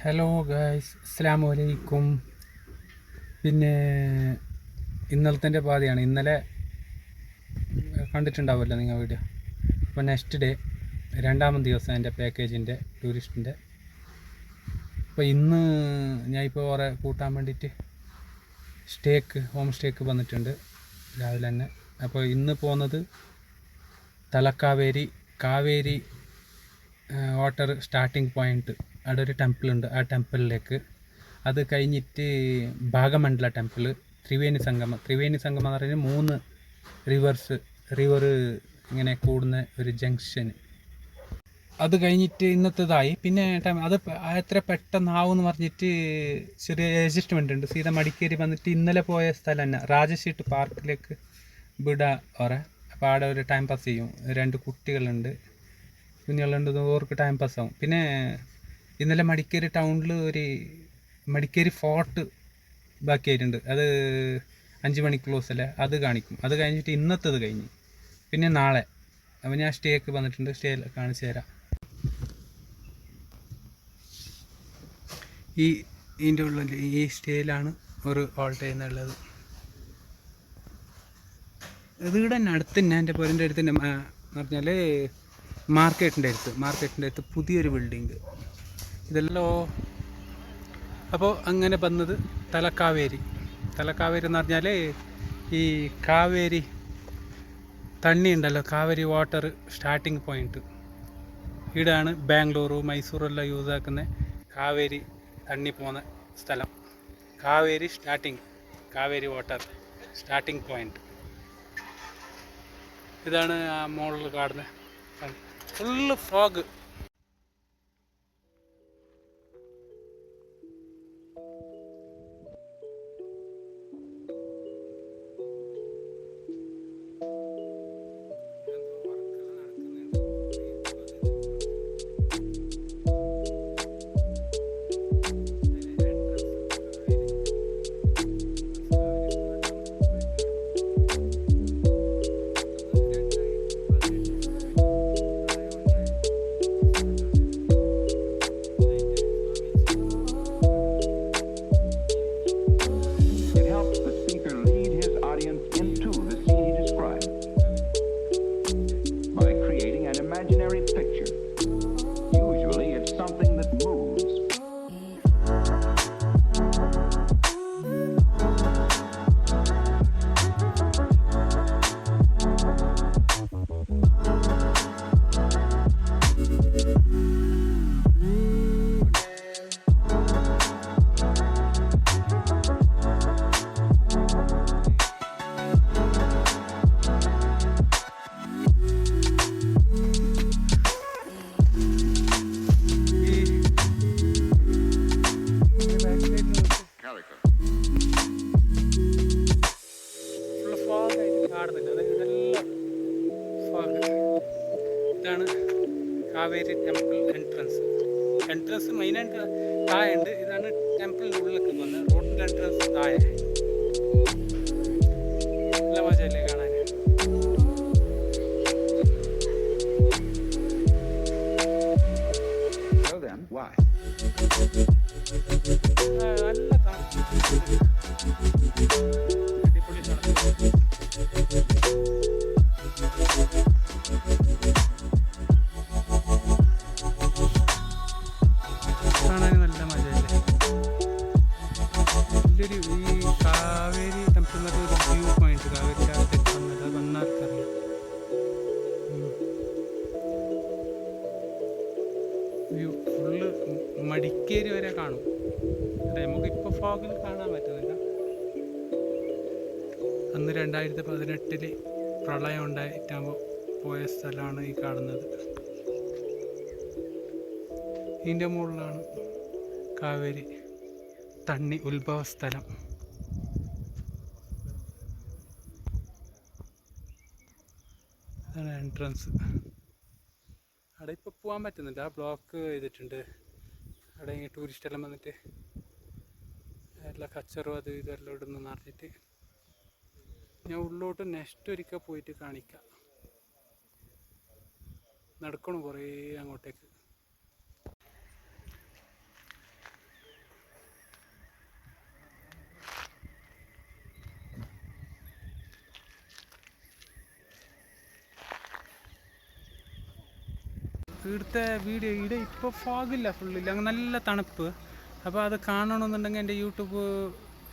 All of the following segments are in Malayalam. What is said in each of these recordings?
ഹലോ ഗായ്സ്, അസ്സലാമു അലൈക്കും. പിന്നെ ഇന്നലത്തെ പാതിയാണ്. ഇന്നലെ കണ്ടിട്ടുണ്ടാവുമല്ലോ നിങ്ങൾ വീഡിയോ. അപ്പോൾ നെക്സ്റ്റ് ഡേ, രണ്ടാമത്തെ ദിവസം എൻ്റെ പാക്കേജിൻ്റെ ടൂറിസ്റ്റിൻ്റെ. അപ്പോൾ ഇന്ന് ഞാൻ ഇപ്പോൾ കുറേ കൂട്ടാൻ വേണ്ടിയിട്ട് ഹോം സ്റ്റേക്ക് വന്നിട്ടുണ്ട് രാവിലെ തന്നെ. അപ്പോൾ ഇന്ന് പോകുന്നത് കാവേരി വാട്ടർ സ്റ്റാർട്ടിങ് പോയിൻറ്റ്. അവിടെ ഒരു ടെമ്പിളുണ്ട്. ആ ടെമ്പിളിലേക്ക്, അത് കഴിഞ്ഞിട്ട് ഭാഗമണ്ഡല ടെമ്പിൾ, ത്രിവേണി സംഗമം എന്ന് പറഞ്ഞാൽ 3 റിവർ ഇങ്ങനെ കൂടുന്ന ഒരു ജംഗ്ഷൻ. അത് കഴിഞ്ഞിട്ട് ഇന്നത്തേതായി. പിന്നെ അത് എത്ര പെട്ടെന്നാവും എന്ന് പറഞ്ഞിട്ട് ചെറിയ അഡ്ജസ്റ്റ്മെൻ്റ് ഉണ്ട്. സീത മടിക്കേരി വന്നിട്ട് ഇന്നലെ പോയ സ്ഥലം തന്നെ രാജശീട്ട് പാർക്കിലേക്ക് വിടാ ഓറെ. അപ്പോൾ അവിടെ ഒരു ടൈം പാസ് ചെയ്യും. 2 കുട്ടികളുണ്ട്, കുഞ്ഞുങ്ങളുണ്ട്, ഓർക്ക് ടൈം പാസ്സാവും. പിന്നെ ഇന്നലെ മടിക്കേരി ടൗണിൽ ഒരു മടിക്കേരി ഫോർട്ട് ബാക്കിയായിട്ടുണ്ട്. അത് 5 മണിക്ക് ക്ലോസ് അല്ലേ, അത് കാണിക്കും. അത് കഴിഞ്ഞിട്ട് ഇന്നത്തേത് കഴിഞ്ഞ് പിന്നെ നാളെ. അപ്പോൾ ഞാൻ സ്റ്റേക്ക് വന്നിട്ടുണ്ട്. സ്റ്റേ കാണിച്ചു തരാം. ഇതിൻ്റെ ഉള്ളിൽ ഈ സ്റ്റേയിലാണ് ഒരു ഹോൾട്ട് ചെയ്യുന്നുള്ളത്. ഇത് ഇവിടെ തന്നെ അടുത്ത് തന്നെ, എൻ്റെ പേരിൻ്റെ അടുത്ത് തന്നെ എന്ന് പറഞ്ഞാൽ മാർക്കറ്റിൻ്റെ അടുത്ത് പുതിയൊരു ബിൽഡിങ് ഇതല്ലോ. അപ്പോൾ അങ്ങനെ വന്നത് തലക്കാവേരി എന്ന് പറഞ്ഞാൽ ഈ കാവേരി തണ്ണി ഉണ്ടല്ലോ, കാവേരി വാട്ടർ സ്റ്റാർട്ടിങ് പോയിൻറ്റ്. ഇവിടെയാണ് ബാംഗ്ലൂരു മൈസൂരെല്ലാം യൂസ് ആക്കുന്ന കാവേരി തണ്ണി പോകുന്ന സ്ഥലം. Kaveri water starting point. ഇതാണ് ആ മോളിൽ കാണുന്നത്. Full fog. ഇതാണ് കാവേരി ടെമ്പിൾ എൻട്രൻസ് മെയിനായിട്ട് താഴെയുണ്ട്. ഇതാണ് ടെമ്പിളിൻ്റെ ഉള്ളിലേക്ക് പോകുന്നത്. റോഡിൻ്റെ എൻട്രൻസ് താഴെ. നല്ല മജയല്ലേ കാണാൻ. നല്ല തണുപ്പ്, അടിപൊളി തണുപ്പ്. കാണാൻ നല്ല മജയല്ലേ. വലിയൊരു ഈ കാവേരി ടെമ്പിൾ എന്നൊക്കെ ഒരു വ്യൂ പോയിന്റ്. കാവേരി വന്നത് വന്നാർക്കറിയാം. വ്യൂ ഫുള്ള് മടിക്കേരി വരെ കാണും. നമുക്ക് ഇപ്പോൾ ഫോഗിൽ കാണാൻ പറ്റുന്നില്ല. അന്ന് 2018 പ്രളയം ഉണ്ടായിട്ടാകുമ്പോൾ പോയ സ്ഥലമാണ് ഈ കാണുന്നത്. ഇതിൻ്റെ മുകളിലാണ് കാവേരി തണ്ണി ഉത്ഭവ സ്ഥലം. അതാണ് എൻട്രൻസ്. അവിടെ ഇപ്പോൾ പോകാൻ പറ്റുന്നില്ല, ബ്ലോക്ക് ചെയ്തിട്ടുണ്ട്. അവിടെ ഈ ടൂറിസ്റ്റ് എല്ലാം വന്നിട്ട് എല്ലാ കച്ചറും അത് ഇതെല്ലാം ഇടുന്നു പറഞ്ഞിട്ട്. ഞാൻ ഉള്ളോട്ട് നെക്സ്റ്റ് ഒരിക്കൽ പോയിട്ട് കാണിക്കാം. നടക്കണം കുറേ അങ്ങോട്ടേക്ക്. ഇവിടുത്തെ വീഡിയോ ഇവിടെ ഇപ്പോൾ ഫോഗില്ല, ഫുള്ളില്ല, അങ്ങ് നല്ല തണുപ്പ്. അപ്പോൾ അത് കാണണമെന്നുണ്ടെങ്കിൽ എൻ്റെ യൂട്യൂബ്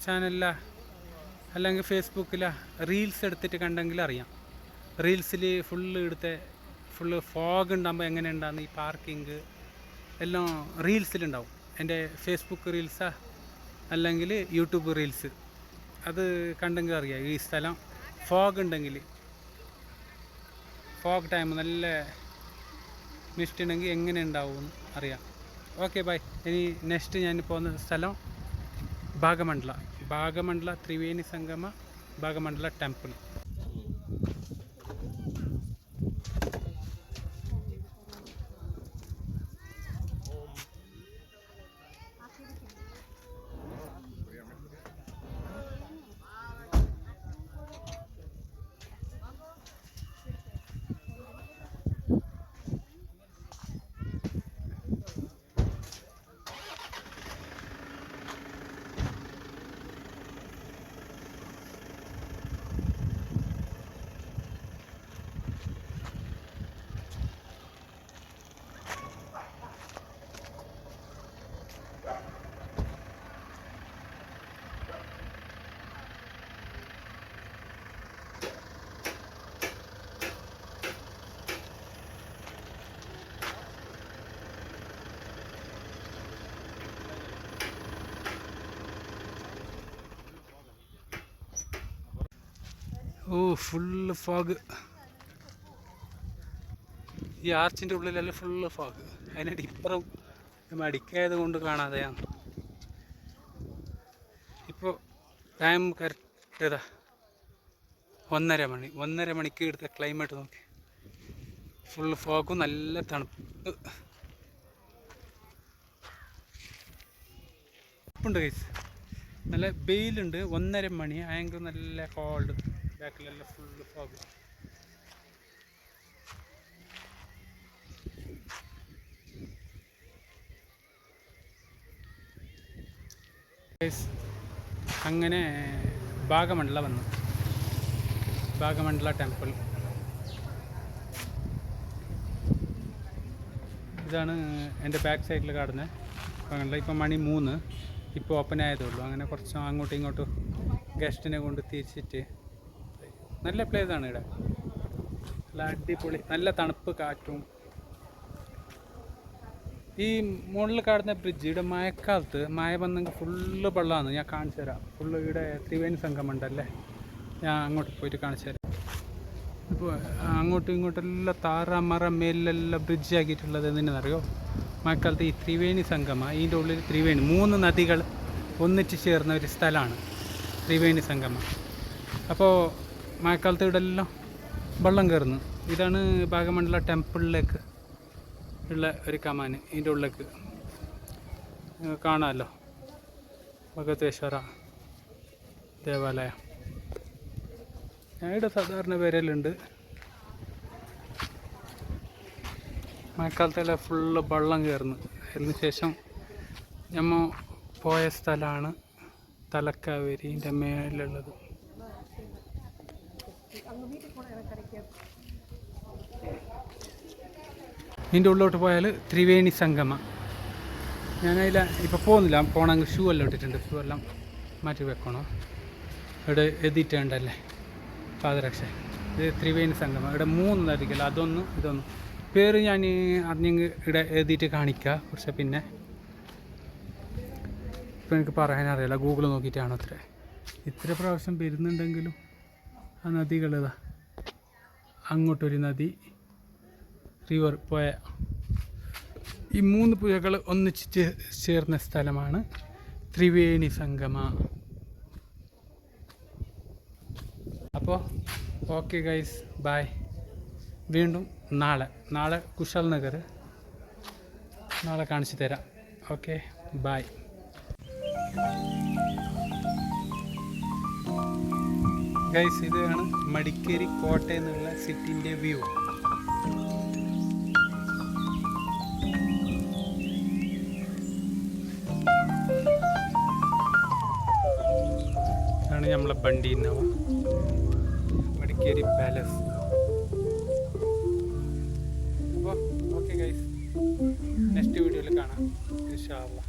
ചാനലിലാ അല്ലെങ്കിൽ ഫേസ്ബുക്കിലാ റീൽസ് എടുത്തിട്ട് കണ്ടെങ്കിൽ അറിയാം. റീൽസിൽ ഇവിടുത്തെ ഫോഗ് ഉണ്ടാകുമ്പോൾ എങ്ങനെ ഉണ്ടാകുന്ന ഈ പാർക്കിങ് എല്ലാം റീൽസിലുണ്ടാവും. എൻ്റെ ഫേസ്ബുക്ക് റീൽസാ അല്ലെങ്കിൽ യൂട്യൂബ് റീൽസ്, അത് കണ്ടെങ്കിൽ അറിയാം ഈ സ്ഥലം ഫോഗ് ഉണ്ടെങ്കിൽ. ഫോഗ് ടൈം നല്ല മിസ്റ്റ് ഉണ്ടെങ്കിൽ എങ്ങനെ ഉണ്ടാവും അറിയാം. Okay bye. ഇനി നെക്സ്റ്റ് ഞാൻ പോകുന്ന സ്ഥലം ഭാഗമണ്ഡല ത്രിവേണി സംഗമ ഭാഗമണ്ഡല ടെമ്പിൾ. ഓ ഫുള്ള് ഫോഗ്. ഈ ആർച്ചിൻ്റെ ഉള്ളിലെല്ലാം ഫുള്ള് ഫോഗ്. അതിനിടെ ഇപ്പുറം മടിക്കായത് കൊണ്ട് കാണാതെയാണ്. ഇപ്പോൾ ടൈം കറക്റ്റ് ഇതാ 1:30 മണി. 1:30 മണിക്ക് എടുത്ത ക്ലൈമറ്റ് നോക്കി. ഫുള്ള് ഫോഗും നല്ല തണുപ്പ് ഉണ്ട് ഗൈസ്. നല്ല വെയിലുണ്ട്. 1:30 മണി ആയെങ്കിൽ നല്ല കോൾഡ്. ബാക്കിലെല്ലാം full fog. അങ്ങനെ ഭാഗമണ്ഡല വന്നു. ഭാഗമണ്ഡല ടെമ്പിൾ ഇതാണ് എൻ്റെ ബാക്ക് സൈഡിൽ കാണുന്നത്. ഇപ്പം മണി 3, ഇപ്പോൾ ഓപ്പൺ ആയതേ ഉള്ളൂ. അങ്ങനെ കുറച്ച് അങ്ങോട്ടും ഇങ്ങോട്ടും ഗസ്റ്റിനെ കൊണ്ട് തിരിച്ചിട്ട് നല്ല പ്ലേസാണ് ഇവിടെ. നല്ല അടിപൊളി, നല്ല തണുപ്പ് കാറ്റും. ഈ മുകളിൽ കാണുന്ന ബ്രിഡ്ജ് ഇവിടെ മഴക്കാലത്ത് മഴ വന്നെങ്കിൽ ഫുള്ള് വെള്ളമാണ്. ഞാൻ കാണിച്ചു തരാം. ഫുള്ള് ഇവിടെ ത്രിവേണി സംഗമം ഉണ്ടല്ലേ, ഞാൻ അങ്ങോട്ട് പോയിട്ട് കാണിച്ചു തരാം. ഇപ്പോൾ അങ്ങോട്ടും ഇങ്ങോട്ടെല്ലാം താറമറ മേലെല്ലാം ബ്രിഡ്ജ് ആക്കിയിട്ടുള്ളത് എന്തിനാണെന്നറിയോ? മഴക്കാലത്ത് ഈ ത്രിവേണി സംഗമ, ഇതിൻ്റെ ഉള്ളിൽ 3 നദികൾ ഒന്നിച്ച് ചേർന്ന ഒരു സ്ഥലമാണ് ത്രിവേണി സംഗമം. അപ്പോൾ മഴക്കാലത്ത് ഇവിടെ എല്ലാം വെള്ളം കയറുന്നു. ഇതാണ് ഭാഗമണ്ഡല ടെമ്പിളിലേക്ക് ഉള്ള ഒരു കമാന്. ഇതിൻ്റെ ഉള്ളിലേക്ക് കാണാമല്ലോ, ഭഗവതേശ്വര ദേവാലയം. ഞാൻ ഇവിടെ സാധാരണ വരലുണ്ട്. മഴക്കാലത്തെല്ലാം ഫുള്ള് വെള്ളം കയറുന്നു. അതിന് ശേഷം നമ്മൾ പോയ സ്ഥലമാണ് തലക്കാവേരിൻ്റെ മേലുള്ളത്. ഇതിൻ്റെ ഉള്ളിലോട്ട് പോയാൽ ത്രിവേണി സംഗമ. ഞാനതിൽ ഇപ്പോൾ പോകുന്നില്ല. പോകണമെങ്കിൽ ഷൂ എല്ലാം ഇട്ടിട്ടുണ്ട്. ഷൂ എല്ലാം മാറ്റി വെക്കണം. ഇവിടെ എഴുതിയിട്ടുണ്ടല്ലേ പാദരക്ഷ. ഇത് ത്രിവേണി സംഗമം. ഇവിടെ 3 നദികൾ, അതൊന്നും ഇതൊന്നും. പേര് ഞാൻ അറിഞ്ഞെങ്കിൽ ഇവിടെ എഴുതിയിട്ട് കാണിക്കുക കുറച്ച്. പിന്നെ ഇപ്പം എനിക്ക് പറയാനറിയില്ല, ഗൂഗിൾ നോക്കിയിട്ടാണ് ഇത്ര പ്രാവശ്യം വരുന്നുണ്ടെങ്കിലും ആ നദികളിതാ. അങ്ങോട്ടൊരു നദി, റിവർ പോയ ഈ 3 പുഴകൾ ഒന്നിച്ച് ചേർന്ന സ്ഥലമാണ് ത്രിവേണി സംഗമ. അപ്പോൾ ഓക്കെ ഗൈസ്, ബൈ. വീണ്ടും നാളെ കുശാൽ നഗർ നാളെ കാണിച്ചു തരാം. Okay bye. ഗൈസ്, ഇതാണ് മടിക്കേരി കോട്ട എന്നുള്ള സിറ്റിൻ്റെ വ്യൂ. ഇതാണ് നമ്മളെ ബണ്ടി മടിക്കേരി പാലസ്. അപ്പോൾ ഓക്കെ ഗൈസ്. നെക്സ്റ്റ് വീഡിയോയിൽ കാണാം ഇൻഷാ അല്ലാ.